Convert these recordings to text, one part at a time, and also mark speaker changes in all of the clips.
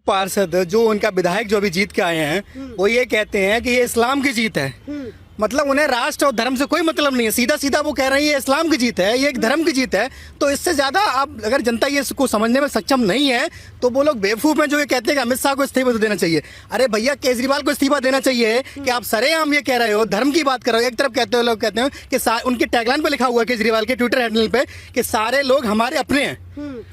Speaker 1: पार्षद जो उनका विधायक जो अभी जीत के आए हैं वो ये कहते हैं कि ये इस्लाम की जीत है। मतलब उन्हें राष्ट्र और धर्म से कोई मतलब नहीं है, सीधा सीधा वो कह रहे हैं ये इस्लाम की जीत है, ये एक धर्म की जीत है। तो इससे ज़्यादा आप अगर जनता ये इसको समझने में सक्षम नहीं है तो वो लोग बेवकूफ़ हैं जो ये कहते हैं कि अमित शाह को इस्तीफा देना चाहिए। अरे भैया केजरीवाल को इस्तीफा देना चाहिए कि आप सरेआम ये कह रहे हो, धर्म की बात कर रहे हो। एक तरफ कहते हो लोग कहते हैं कि उनके टैगलाइन पर लिखा हुआ है केजरीवाल के ट्विटर हैंडल पे कि सारे लोग हमारे अपने हैं,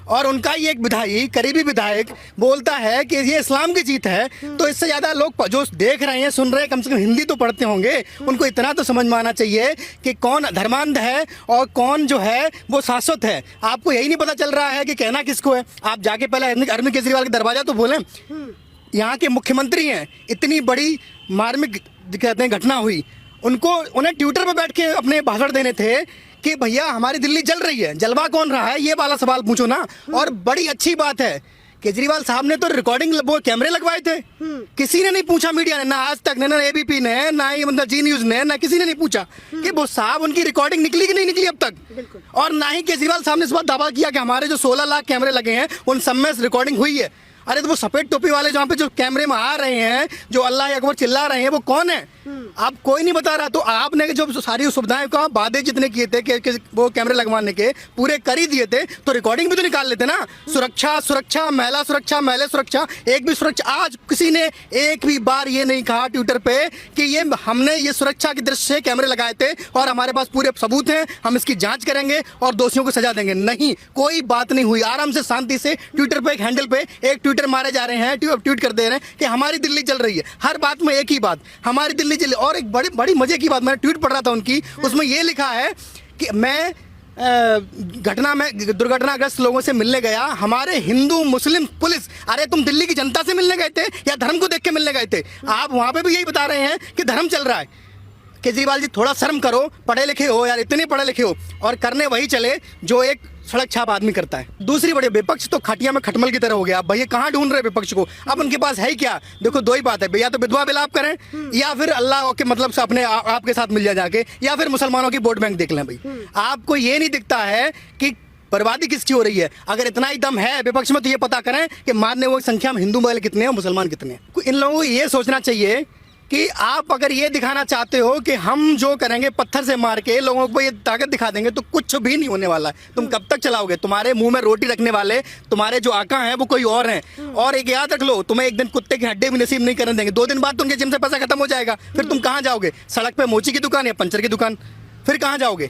Speaker 1: और उनका ही एक विधायक करीबी विधायक बोलता है कि ये इस्लाम की जीत है। तो इससे ज़्यादा लोग जो देख रहे हैं सुन रहे हैं कम से कम हिंदी तो पढ़ते होंगे, उनको इतना तो समझ में आना चाहिए कि कौन धर्मांध है और कौन जो है वो शाश्वत है। आपको यही नहीं पता चल रहा है कि कहना किसको है। आप जाके पहले अरविंद केजरीवाल का दरवाजा तो बोलें। यहाँ के मुख्यमंत्री हैं, इतनी बड़ी मार्मिक कहते हैं घटना हुई, उन्हें ट्विटर पर बैठ के अपने भाषण देने थे कि भैया हमारी दिल्ली जल रही है, जलवा कौन रहा है, ये वाला सवाल पूछो ना। और बड़ी अच्छी बात है केजरीवाल साहब ने तो रिकॉर्डिंग वो कैमरे लगवाए थे, किसी ने नहीं पूछा, मीडिया ने, ना आज तक ना एबीपी ने, ना ही मतलब जी न्यूज ने, ना किसी ने नहीं पूछा कि वो साहब उनकी रिकॉर्डिंग निकली कि नहीं निकली अब तक। और ना ही केजरीवाल साहब ने इस बात दावा किया कि हमारे जो 16 लाख कैमरे लगे हैं उन सब में रिकॉर्डिंग हुई है। अरे तो वो सफेद टोपी वाले जहाँ पे जो कैमरे में आ रहे हैं, जो अल्लाह अकबर चिल्ला रहे हैं, वो कौन है? आप कोई नहीं बता रहा। तो आपने जो सारी सुविधाएं का वादे जितने किए थे कि वो कैमरे लगवाने के पूरे कर ही दिए थे, तो रिकॉर्डिंग भी तो निकाल लेते ना। सुरक्षा, महिला सुरक्षा, एक भी सुरक्षा, आज किसी ने एक भी बार ये नहीं कहा ट्विटर पे कि ये हमने ये सुरक्षा की दृष्टि से कैमरे लगाए थे और हमारे पास पूरे सबूत हैं, हम इसकी जांच करेंगे और दोषियों को सजा देंगे। नहीं, कोई बात नहीं हुई। आराम से शांति से ट्विटर पे एक हैंडल पे एक ट्विटर मारे जा रहे हैं, ट्वीट कर दे रहे हैं कि हमारी दिल्ली जल रही है। हर बात में एक ही बात, हमारी दिल्ली जल। और एक बड़ी मजे की बात, मैंने ट्वीट पढ़ रहा था उनकी, उसमें ये लिखा है कि मैं दुर्घटनाग्रस्त लोगों से मिलने गया, हमारे हिंदू मुस्लिम पुलिस। अरे तुम दिल्ली की जनता से मिलने गए थे या धर्म को देख के मिलने गए थे? आप वहां पे भी यही बता रहे हैं कि धर्म चल रहा है। केजरीवाल जी थोड़ा शर्म करो, पढ़े लिखे हो यार, इतने पढ़े लिखे हो, और करने वही चले जो एक सड़क छाप आदमी करता है। दूसरी बड़ी, विपक्ष तो खटिया में खटमल की तरह हो गया। अब भैया कहाँ ढूंढ रहे विपक्ष को? अब उनके पास है क्या? देखो दो ही बात है, भैया तो विधवा विलाप करें या फिर अल्लाह के मतलब से अपने आपके साथ मिल जाके, या फिर मुसलमानों की वोट बैंक देख लें। भाई आपको ये नहीं दिखता है कि बर्बादी किसकी हो रही है? अगर इतना ही दम है विपक्ष में तो ये पता करें कि मारने वाली संख्या में हिंदू वाले कितने हैं, मुसलमान कितने हैं। इन लोगों को ये सोचना चाहिए कि आप अगर ये दिखाना चाहते हो कि हम जो करेंगे पत्थर से मार के लोगों को ये ताकत दिखा देंगे तो कुछ भी नहीं होने वाला है। तुम कब तक चलाओगे? तुम्हारे मुंह में रोटी रखने वाले तुम्हारे जो आका हैं वो कोई और हैं। और एक याद रख लो, तुम्हें एक दिन कुत्ते के हड्डे भी नसीब नहीं करने देंगे। 2 दिन बाद तुमके जिम से पैसा खत्म हो जाएगा, फिर तुम कहाँ जाओगे? सड़क पे मोची की दुकान या पंचर की दुकान, फिर कहाँ जाओगे?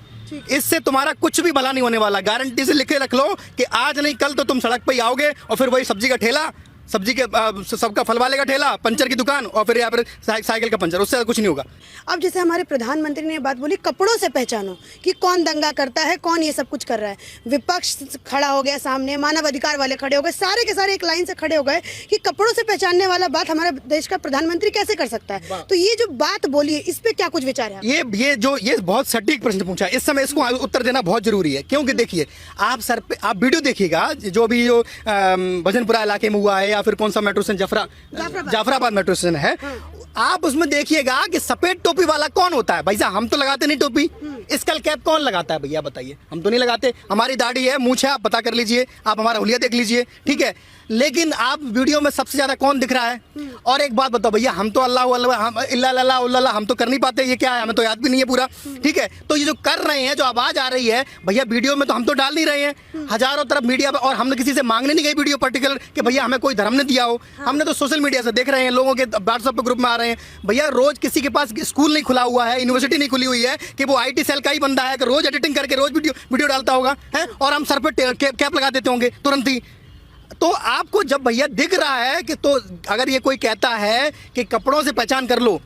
Speaker 1: इससे तुम्हारा कुछ भी भला नहीं होने वाला। गारंटी से लिखे रख लो कि आज नहीं कल तो तुम सड़क पे ही आओगे, और फिर वही सब्जी का ठेला, सब्जी के सबका फल वाले का ठेला, पंचर की दुकान, और फिर यहाँ पर साइकिल का पंचर, उससे कुछ नहीं होगा।
Speaker 2: अब जैसे हमारे प्रधानमंत्री ने बात बोली, कपड़ों से पहचानो कि कौन दंगा करता है, कौन ये सब कुछ कर रहा है। विपक्ष खड़ा हो गया सामने, मानव अधिकार वाले खड़े हो गए, सारे के सारे एक लाइन से खड़े हो गए कि कपड़ों से पहचानने वाला बात हमारे देश का प्रधानमंत्री कैसे कर सकता है। तो ये जो बात बोली है, इस पे क्या कुछ विचार है?
Speaker 1: ये बहुत सटीक प्रश्न पूछा है। इस समय इसको उत्तर देना बहुत जरूरी है, क्योंकि देखिए आप वीडियो देखिएगा जो भी जो भजनपुरा इलाके में हुआ है, या फिर कौन सा metro station, Jafrabad metro station है, आप उसमें देखिएगा कि सफेद टोपी वाला कौन होता है। भाई साहब हम तो लगाते नहीं टोपी, स्कल कैप कौन लगाता है भैया बताइए? हम तो नहीं लगाते। हमारी दाढ़ी है, मूंछ है, आप पता कर लीजिए, आप हमारा हुलिया देख लीजिए, ठीक है। लेकिन आप वीडियो में सबसे ज्यादा कौन दिख रहा है? और एक बात बताओ भैया, हम तो अल्लाह हम तो कर नहीं पाते, ये क्या है हमें तो याद भी नहीं है पूरा, ठीक है। तो ये जो कर रहे हैं, जो आवाज आ रही है भैया वीडियो में, तो हम तो डाल नहीं रहे हैं हजारों तरफ मीडिया पर, और हमने किसी से मांगने नहीं गए वीडियो पर्टिकुलर कि भैया हमें कोई धर्म ने दिया हो। हमने तो सोशल मीडिया से देख रहे हैं, लोगों के व्हाट्सएप पे ग्रुप में आ रहे हैं। भैया रोज किसी के पास स्कूल नहीं खुला हुआ है, यूनिवर्सिटी नहीं खुली हुई है कि वो IT सेल का ही बंदा है कि रोज एडिटिंग करके रोज वीडियो डालता होगा है, और हम सर पे कैप लगा देते होंगे तुरंत ही। तो आपको जब भैया दिख रहा है कि, तो अगर ये कोई कहता है कि कपड़ों से पहचान कर लो,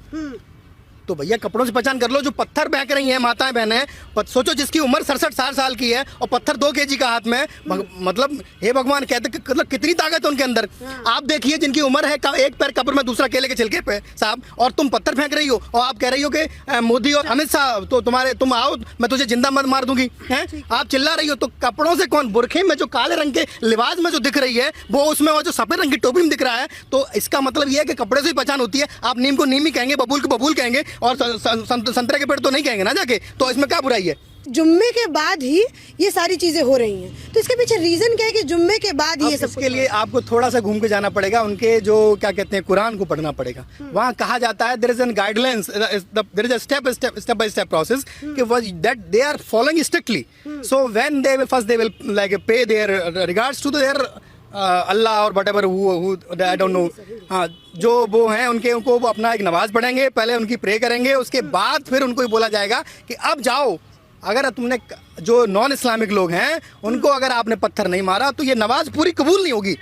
Speaker 1: तो भैया कपड़ों से पहचान कर लो। जो पत्थर फेंक रही हैं माताएं बहनें, सोचो जिसकी उम्र 67 साल की है और पत्थर 2 kg का हाथ में, मतलब हे भगवान, कहते मतलब कितनी ताकत है उनके अंदर। आप देखिए जिनकी उम्र है एक पैर कब्र में, दूसरा केले के छिलके पे साहब, और तुम पत्थर फेंक रही हो और आप कह रही हो कि मोदी और अमित शाह तो तुम आओ मैं तुझे जिंदा मत मार दूंगी, हैं? आप चिल्ला रही हो। तो कपड़ों से कौन? बुरखे में जो काले रंग के लिबास में जो दिख रही है वो उसमें, और जो सफेद रंग की टोपी में दिख रहा है, तो इसका मतलब ये है कि कपड़े से ही पहचान होती है। आप नीम को नीम ही कहेंगे, बबूल को बबूल कहेंगे, और संतरे के पेड़ तो नहीं कहेंगे ना जाके, तो इसमें क्या बुराई है?
Speaker 2: जुम्मे के बाद ही ये सारी चीजें हो रही हैं। तो इसके पीछे रीजन क्या है कि जुम्मे के बाद ही ये सब
Speaker 1: इसके लिए आपको थोड़ा सा घूम के जाना पड़ेगा, उनके जो क्या कहते हैं कुरान को पढ़ना पड़ेगा। वहाँ कहा जाता है there is an guidelines, there is a step by step process कि that they are following strictly. So when they will first they will like pay their regards to their Allah और whatever I don't know, हाँ जो वो हैं उनको वो अपना एक नमाज पढ़ेंगे, पहले उनकी प्रे करेंगे, उसके बाद फिर उनको ये बोला जाएगा कि अब जाओ। अगर तुमने जो नॉन इस्लामिक लोग हैं उनको अगर आपने पत्थर नहीं मारा तो ये नमाज पूरी कबूल नहीं होगी।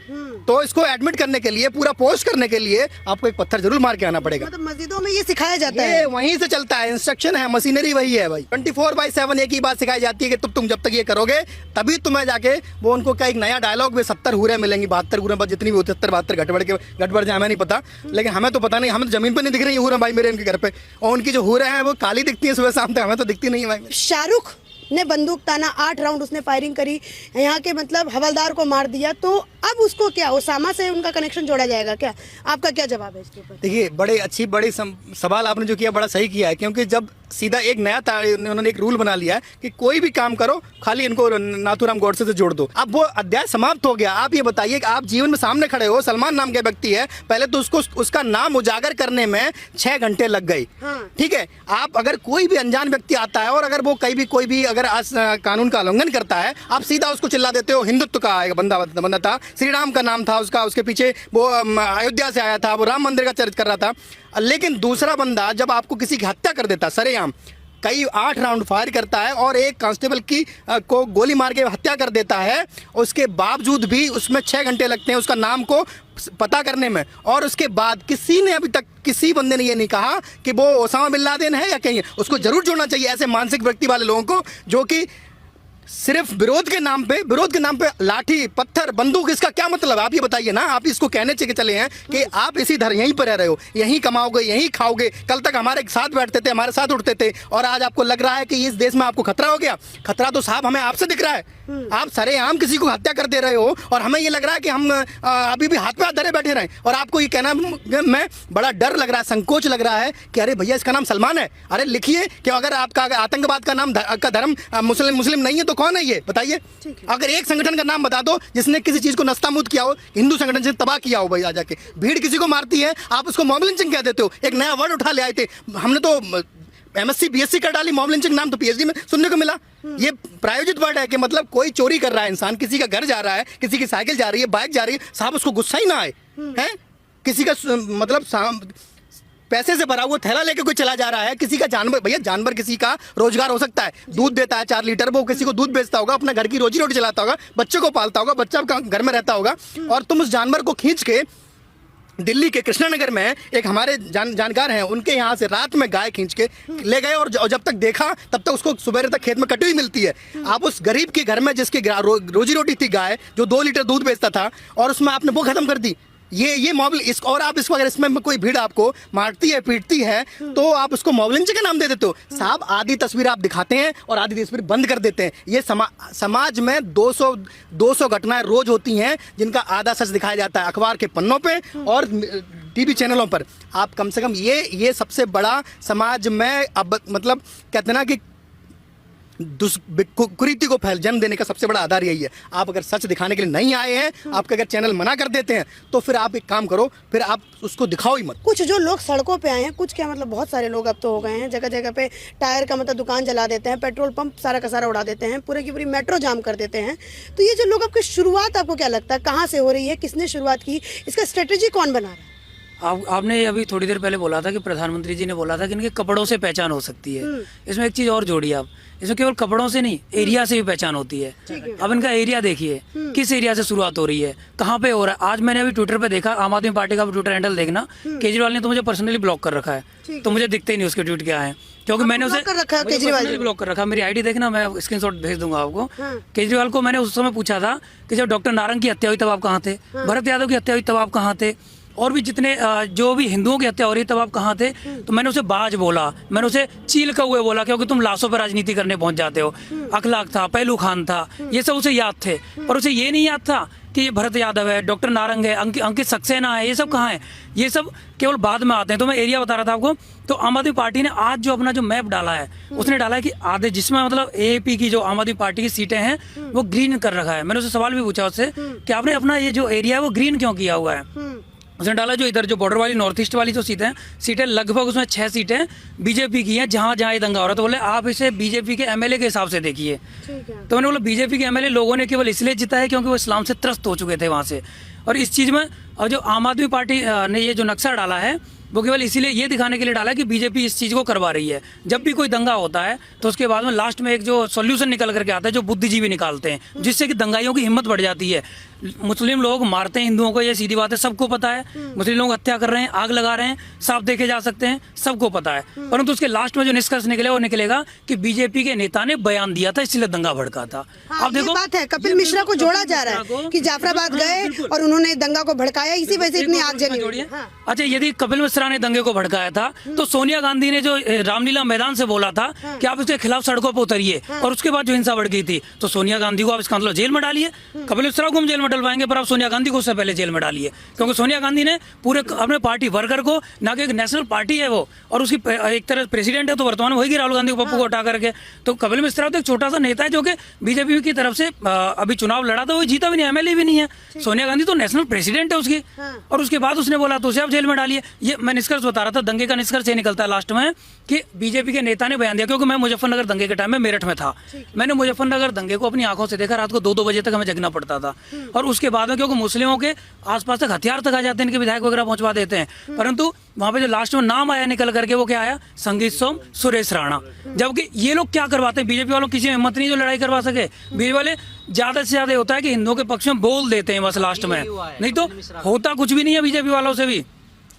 Speaker 1: तो इसको एडमिट करने के लिए, पूरा पोस्ट करने के लिए आपको एक पत्थर जरूर मार के आना पड़ेगा।
Speaker 2: मतलब मस्जिदों में ये सिखाया जाता
Speaker 1: ये
Speaker 2: है,
Speaker 1: वहीं से चलता है, इंस्ट्रक्शन है, मशीनरी वही है भाई। 24/7 एक ही बात सिखाई जाती है कि तुम जब तक ये करोगे तभी तुम्हें जाके वो उनको क्या एक नया डायलॉग में 70 हुरे मिलेंगी, 72 हुरे, बस जितनी भी 73-72 गड़बड़ जाए हमें नहीं पता, लेकिन हमें तो पता नहीं, हमें तो जमीन पर नहीं दिख रही हुरे भाई मेरे इनके घर पे, और उनकी जो हुरे हैं वो काली दिखती है सुबह शाम, तो हमें तो दिखती नहीं है भाई।
Speaker 2: शाहरुख ने बंदूक ताना, 8 राउंड उसने फायरिंग करी, यहाँ के मतलब हवलदार को मार दिया, तो अब उसको क्या ओसामा से उनका कनेक्शन जोड़ा जाएगा क्या? आपका क्या जवाब है इसके ऊपर?
Speaker 1: देखिए बड़ी सवाल आपने जो किया बड़ा सही किया है, क्योंकि जब सीधा एक नया उन्होंने एक रूल बना लिया है कि कोई भी काम करो खाली इनको नाथूराम गोडसे से जोड़ दो। अब वो अध्याय समाप्त हो गया। आप ये बताइए कि आप जीवन में सामने खड़े हो, सलमान नाम के व्यक्ति है, पहले तो उसको उसका नाम उजागर करने में 6 घंटे लग गई। ठीक है, आप अगर कोई भी अनजान व्यक्ति आता है और अगर वो कोई भी अगर कानून का उल्लंघन करता है, आप सीधा उसको चिल्ला देते हो। हिंदुत्व का एक बंदा था, श्री राम का नाम था उसका, उसके पीछे वो अयोध्या से आया था, वो राम मंदिर का चर्चा कर रहा था। लेकिन दूसरा बंदा जब आपको किसी की हत्या कर देता सरेआम, कई 8 राउंड फायर करता है और एक कांस्टेबल की को गोली मार के हत्या कर देता है, उसके बावजूद भी उसमें 6 घंटे लगते हैं उसका नाम को पता करने में, और उसके बाद किसी ने अभी तक किसी बंदे ने ये नहीं कहा कि वो ओसामा बिन लादेन है या कहीं है। उसको जरूर जोड़ना चाहिए ऐसे मानसिक व्यक्ति वाले लोगों को जो कि सिर्फ विरोध के नाम पे लाठी पत्थर बंदूक, इसका क्या मतलब? आप ये बताइए ना। आप इसको कहने के चले हैं कि आप इसी धर यहीं पर रह रहे हो, यहीं कमाओगे, यहीं खाओगे, कल तक हमारे साथ बैठते थे, हमारे साथ उठते थे, और आज आपको लग रहा है कि इस देश में आपको खतरा हो गया। खतरा तो साहब हमें आपसे दिख रहा है। आप सरेआम किसी को हत्या कर दे रहे हो और हमें ये लग रहा है कि हम अभी भी हाथ पे हाथ धरे बैठे रहे, और आपको ये कहना में बड़ा डर लग रहा है, संकोच लग रहा है कि अरे भैया इसका नाम सलमान है। अरे लिखिए कि अगर आपका आतंकवाद का नाम का धर्म मुस्लिम नहीं है तो कौन है ये बताइए? अगर एक संगठन का नाम बता दो जिसने किसी चीज को नस्तामूद किया हो, हिंदू संगठन से तबाह किया हो, भाई आ जाके भीड़ किसी को मारती है, आप उसको मॉब लिंचिंग कह देते हो। एक नया वर्ड उठा ले आए थे, हमने तो MSc BSc कर डाली, मॉब लिंचिंग नाम तो PhD में सुनने को मिला। ये प्रायोजित वर्ड है कि मतलब कोई चोरी कर रहा है इंसान, किसी का घर जा रहा है, किसी की साइकिल जा रही है, बाइक जा रही है, साहब उसको गुस्सा ही ना आए हैं? किसी का मतलब पैसे से भरा हुआ थैला लेके कोई चला जा रहा है, किसी का जानवर, भैया जानवर किसी का रोजगार हो सकता है, दूध देता है 4 लीटर, वो किसी को दूध बेचता होगा, अपना घर की रोजी रोटी चलाता होगा, बच्चे को पालता होगा, बच्चा घर में रहता होगा, और तुम उस जानवर को खींच के दिल्ली के कृष्णानगर में एक हमारे जानकार हैं, उनके यहाँ से रात में गाय खींच के ले गए, और जब तक देखा तब तक उसको सुबह तक खेत में कटी हुई मिलती है। आप उस गरीब के घर में जिसकी रोजी रोटी थी गाय, जो 2 लीटर दूध बेचता था, और उसमें आपने वो खत्म कर दी। ये मॉब, इसको, और आप इसको अगर इसमें कोई भीड़ आपको मारती है पीटती है तो आप उसको मॉब लिंचिंग का नाम दे देते हो। साहब आधी तस्वीर आप दिखाते हैं और आधी तस्वीर बंद कर देते हैं। ये समाज में 200 घटनाएं रोज होती हैं जिनका आधा सच दिखाया जाता है अखबार के पन्नों पे और टीवी चैनलों पर। आप कम से कम ये सबसे बड़ा समाज में अब मतलब कहते हैं ना कि कुरीति को जन्म देने का सबसे बड़ा आधार यही है। आप अगर सच दिखाने के लिए नहीं आए हैं, आपके अगर चैनल मना कर देते हैं, तो फिर आप एक काम करो, फिर आप उसको दिखाओ ही मत।
Speaker 2: कुछ जो लोग सड़कों पे आए हैं, कुछ क्या मतलब बहुत सारे लोग अब तो हो गए हैं, जगह जगह पे टायर का मतलब दुकान जला देते हैं, पेट्रोल पंप सारा का सारा उड़ा देते हैं, पूरे की पूरी मेट्रो जाम कर देते हैं। तो ये जो लोग आपकी शुरुआत आपको क्या लगता है कहाँ से हो रही है, किसने शुरुआत की, इसका स्ट्रेटेजी कौन बना रहा है?
Speaker 3: आपने अभी थोड़ी देर पहले बोला था कि प्रधानमंत्री जी ने बोला था कि इनके कपड़ों से पहचान हो सकती है। इसमें एक चीज और जोड़ी आप, इसमें केवल कपड़ों से नहीं, एरिया से भी पहचान होती है। अब इनका एरिया देखिए, किस एरिया से शुरुआत हो रही है, कहाँ पे हो रहा है। आज मैंने अभी ट्विटर पे देखा, आम आदमी पार्टी का ट्विटर हैंडल देखना, केजरीवाल ने तो मुझे पर्सनली ब्लॉक कर रखा है, तो मुझे दिखते ही नहीं उसके ट्वीट क्या है, क्योंकि मैंने उसे केजरीवाल ब्लॉक कर रखा। मेरी आईडी देखना, मैं स्क्रीनशॉट भेज दूंगा आपको। केजरीवाल को मैंने उस समय पूछा था कि जब डॉक्टर नारंग की हत्या हुई तब आप कहाँ थे, भरत यादव की हत्या हुई तब आप कहाँ थे, और भी जितने जो भी हिंदुओं की हत्या हो रही तब आप कहाँ थे। तो मैंने उसे बाज बोला, मैंने उसे चील का हुए बोला, क्योंकि तुम लाशों पर राजनीति करने पहुंच जाते हो। अखलाक था, पहलू खान था, ये सब उसे याद थे, पर उसे ये नहीं याद था कि ये भरत यादव है, डॉक्टर नारंग है, अंकित सक्सेना है, ये सब कहाँ है? ये सब केवल बाद में आते हैं। तो मैं एरिया बता रहा था आपको। तो आम आदमी पार्टी ने आज जो अपना जो मैप डाला है, उसने डाला है कि आधे, जिसमें मतलब एएपी की जो आम आदमी पार्टी की सीटें हैं वो ग्रीन कर रखा है। मैंने उससे सवाल भी पूछा उससे कि आपने अपना ये जो एरिया है वो ग्रीन क्यों किया हुआ है? उसने डाला जो इधर जो बॉर्डर वाली नॉर्थ ईस्ट वाली जो सीटें लगभग उसमें 6 सीटें बीजेपी की हैं, जहाँ जहाँ ये दंगा हो रहा है। तो बोले आप इसे बीजेपी के एमएलए के हिसाब से देखिए। तो मैंने बोला बीजेपी के एमएलए लोगों ने केवल इसलिए जीता है क्योंकि वो इस्लाम से त्रस्त हो चुके थे वहाँ से। और इस चीज़ में और जो आम आदमी पार्टी ने ये जो नक्शा डाला है वो केवल इसीलिए ये दिखाने के लिए डाला है कि बीजेपी इस चीज़ को करवा रही है। जब भी कोई दंगा होता है तो उसके बाद में लास्ट में एक जो सॉल्यूशन निकल करके आता है जो बुद्धिजीवी निकालते हैं, जिससे कि दंगाइयों की हिम्मत बढ़ जाती है। मुस्लिम लोग मारते हैं हिंदुओं को, ये सीधी बात है, सबको पता है। मुस्लिम लोग हत्या कर रहे हैं, आग लगा रहे हैं, साफ देखे जा सकते हैं, सबको पता है। परंतु उसके लास्ट में जो निष्कर्ष निकले वो निकलेगा कि बीजेपी के नेता ने बयान दिया था इसलिए दंगा भड़का था।
Speaker 2: हाँ, अब देखो बात है, कपिल मिश्रा को जोड़ा जा रहा है कि जाफराबाद गए और उन्होंने दंगा को भड़काया, इसी वजह से इतनी आग जली।
Speaker 3: अच्छा, यदि कपिल मिश्रा ने दंगे को भड़काया था तो सोनिया गांधी ने जो रामलीला मैदान से बोला था कि आप इसके खिलाफ सड़कों पर उतरिए, और उसके बाद जो हिंसा बढ़ गई थी तो सोनिया गांधी को आप इसका मतलब जेल में डालिए। कपिल मिश्रा को हम जेल में डलवाएंगे पर आप सोनिया गांधी को उससे पहले जेल में डालिए, क्योंकि सोनिया गांधी ने पूरे अपने पार्टी वर्कर को, ना कि एक नेशनल पार्टी है वो, और उसकी एक तरह प्रेसिडेंट है तो वर्तमान में वही राहुल गांधी को, पप्पू को हटा करके। तो कपिल मिश्रा तो एक छोटा सा नेता है जो कि बीजेपी की तरफ से अभी चुनाव लड़ा था, वो जीता भी नहीं, एमएलए भी नहीं है। सोनिया गांधी तो नेशनल प्रेसिडेंट है उसकी, और उसके बाद उसने बोला तो उसे आप जेल में डालिए। ये मैं निष्कर्ष बता रहा था, दंगे का निष्कर्ष ये निकलता है लास्ट में कि बीजेपी के नेता ने बयान दिया। क्योंकि मैं मुजफ्फरनगर दंगे के टाइम में मेरठ में था, मैंने मुजफ्फरनगर दंगे को अपनी आंखों से देखा। रात को 2-2 बजे तक हमें जगना पड़ता था। और उसके बाद में क्योंकि मुस्लिमों के आसपास तक हथियार तक आ जाते हैं, इनके विधायक वगैरह पहुंचवा देते हैं, परंतु वहां पे जो लास्ट में नाम आया निकल करके वो क्या आया, संगीत सोम, सुरेश राणा। जबकि ये लोग क्या करवाते हैं, बीजेपी वालों किसी में हिम्मत नहीं जो लड़ाई करवा सके। बीजेपी वाले ज्यादा से ज्यादा होता है कि हिंदुओं के पक्ष में बोल देते हैं बस लास्ट में, नहीं तो होता कुछ भी नहीं है बीजेपी वालों से भी।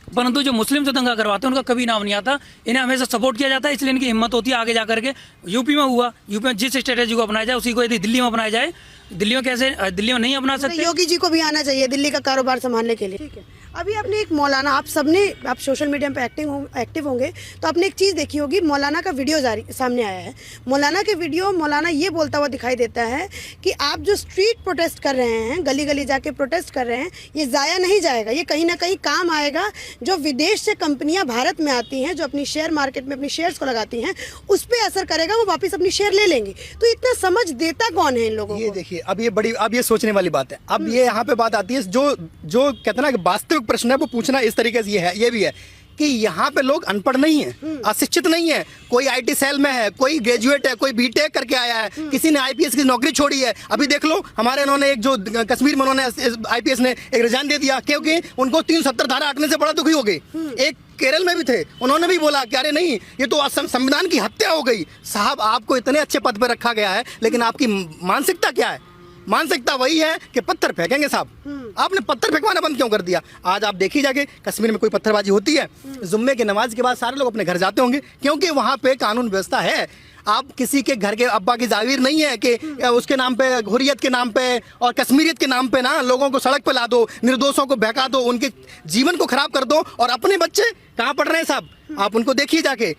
Speaker 3: परंतु जो मुस्लिम से दंगा करवाते हैं उनका कभी नाम नहीं आता, इन्हें हमेशा सपोर्ट किया जाता है, इसलिए इनकी हिम्मत होती है आगे जाकर के। यूपी में हुआ, यूपी में जिस स्ट्रेटेजी को अपनाया जाए उसी को यदि दिल्ली में अपनाया जाए, दिल्ली में कैसे, दिल्ली में नहीं अपना सकते।
Speaker 2: योगी जी को भी आना चाहिए दिल्ली का कारोबार संभालने के लिए। ठीक है, अभी आपने एक मौलाना, आप सबने, आप सोशल मीडिया पे एक्टिव होंगे तो आपने एक चीज़ देखी होगी, मौलाना का वीडियो सामने आया है। मौलाना के वीडियो, मौलाना ये बोलता हुआ दिखाई देता है कि आप जो स्ट्रीट प्रोटेस्ट कर रहे हैं, गली गली जाके प्रोटेस्ट कर रहे हैं, ये ज़ाया नहीं जाएगा, ये कहीं ना कहीं काम आएगा। जो विदेश से कंपनियां भारत में आती हैं, जो अपनी शेयर मार्केट में अपनी शेयर्स को लगाती हैं, उस पर असर करेगा, वो वापस अपनी शेयर ले लेंगे। तो इतना समझ देता कौन है इन लोगों को?
Speaker 1: ये देखिए, अब ये सोचने वाली बात है। अब ये यहाँ पे बात आती है, जो कहते ना कि वास्तविक प्रश्न है वो पूछना इस तरीके से ये भी है कि यहाँ पे लोग अनपढ़ नहीं है, अशिक्षित नहीं है। कोई आईटी सेल में है, कोई ग्रेजुएट है, कोई बीटेक करके आया है, किसी ने आईपीएस की नौकरी छोड़ी है। अभी देख लो, हमारे इन्होंने एक जो कश्मीर में उन्होंने आईपीएस ने एक रिजाइन दे दिया क्योंकि उनको 370 धारा हटने से बड़ा दुखी हो गई। एक केरल में भी थे, उन्होंने भी बोला कि अरे नहीं, ये तो संविधान की हत्या हो गई। साहब, आपको इतने अच्छे पद पर रखा गया है, लेकिन आपकी मानसिकता क्या है? मानसिकता वही है कि पत्थर फेंकेंगे। साहब, आपने पत्थर फेंकवाना बंद क्यों कर दिया? आज आप देखिए जाके कश्मीर में कोई पत्थरबाजी होती है, जुम्मे की नमाज के बाद सारे लोग अपने घर जाते होंगे, क्योंकि वहाँ पे कानून व्यवस्था है। आप किसी के घर के अब्बा की जागीर नहीं है कि उसके नाम पे, हुर्रियत के नाम पे और कश्मीरियत के नाम पे ना लोगों को सड़क पे ला दो, निर्दोषों को बहका दो, उनके जीवन को खराब कर दो। और अपने बच्चे कहाँ पढ़ रहे हैं साहब, आप उनको देखिए जाके।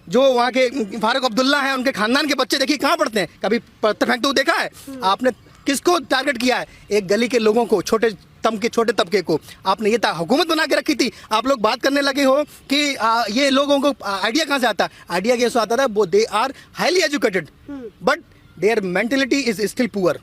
Speaker 1: जो वहाँ के फारूक अब्दुल्ला हैं, उनके खानदान के बच्चे देखिए कहाँ पढ़ते हैं। कभी पत्थर फेंकते हुए देखा है आपने? किसको टारगेट किया है? एक गली के लोगों को, छोटे तबके को। आपने ये हुकूमत बना के रखी थी। आप लोग बात करने लगे हो कि ये लोगों को आइडिया कहाँ से आता है? आइडिया कैसे आता था? वो they are highly educated but their mentality is still poor.